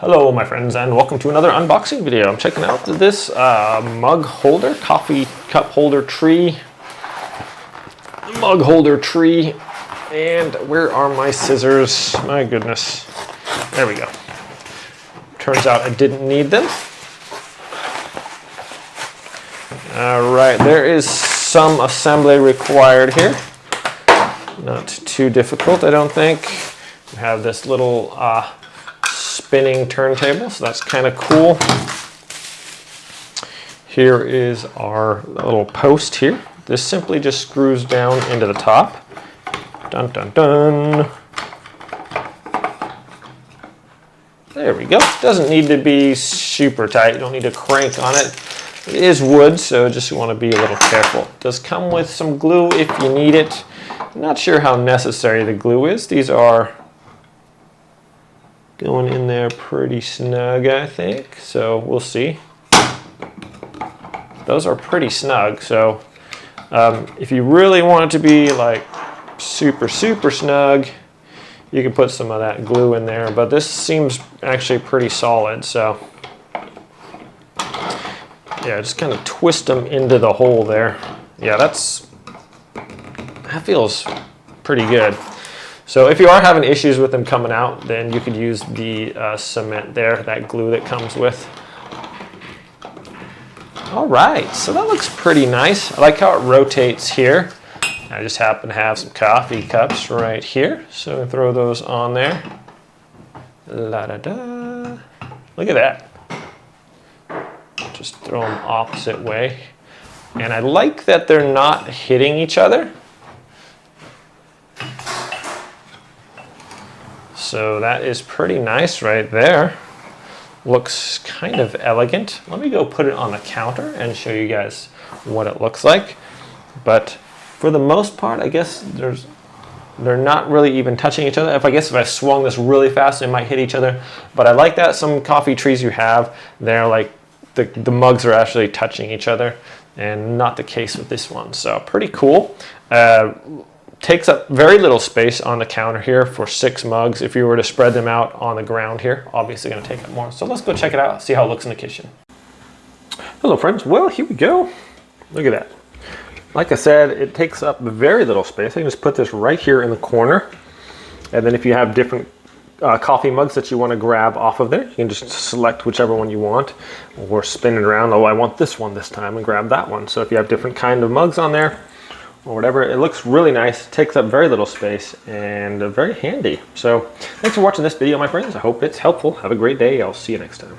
Hello my friends, and welcome to another unboxing video. I'm checking out this mug holder, coffee cup holder tree, mug holder tree, and where are my scissors? My goodness, there we go. Turns out I didn't need them. All right, there is some assembly required here. Not too difficult, I don't think. We have this little spinning turntable, so that's kind of cool. Here is our little post here. This simply just screws down into the top. Dun dun dun. There we go. Doesn't need to be super tight. You don't need to crank on it. It is wood, so just want to be a little careful. It does come with some glue if you need it. I'm not sure how necessary the glue is. These are going in there pretty snug, I think. So we'll see. Those are pretty snug. So if you really want it to be like super snug, you can put some of that glue in there. But this seems actually pretty solid. So yeah, just kind of twist them into the hole there. Yeah, that feels pretty good. So if you are having issues with them coming out, then you could use the cement there, that glue that comes with. All right, so that looks pretty nice. I like how it rotates here. I just happen to have some coffee cups right here, so I throw those on there. La-da-da. Look at that. Just throw them opposite way. And I like that they're not hitting each other. So that is pretty nice right there. Looks kind of elegant. Let me go put it on the counter and show you guys what it looks like. But for the most part, I guess they're not really even touching each other. If I swung this really fast, they might hit each other. But I like that some coffee trees you have, they're like the mugs are actually touching each other, and not the case with this one. So pretty cool. Takes up very little space on the counter here for 6 mugs. If you were to spread them out on the ground here, obviously going to take up more. So let's go check it out, see how it looks in the kitchen. Hello friends, well here we go. Look at that. Like I said, it takes up very little space. I can just put this right here in the corner. And then if you have different coffee mugs that you want to grab off of there, you can just select whichever one you want or spin it around. Oh, I want this one this time, and grab that one. So if you have different kind of mugs on there, or whatever, it looks really nice, takes up very little space, and very handy. So thanks for watching this video, my friends. I hope it's helpful. Have a great day. I'll see you next time.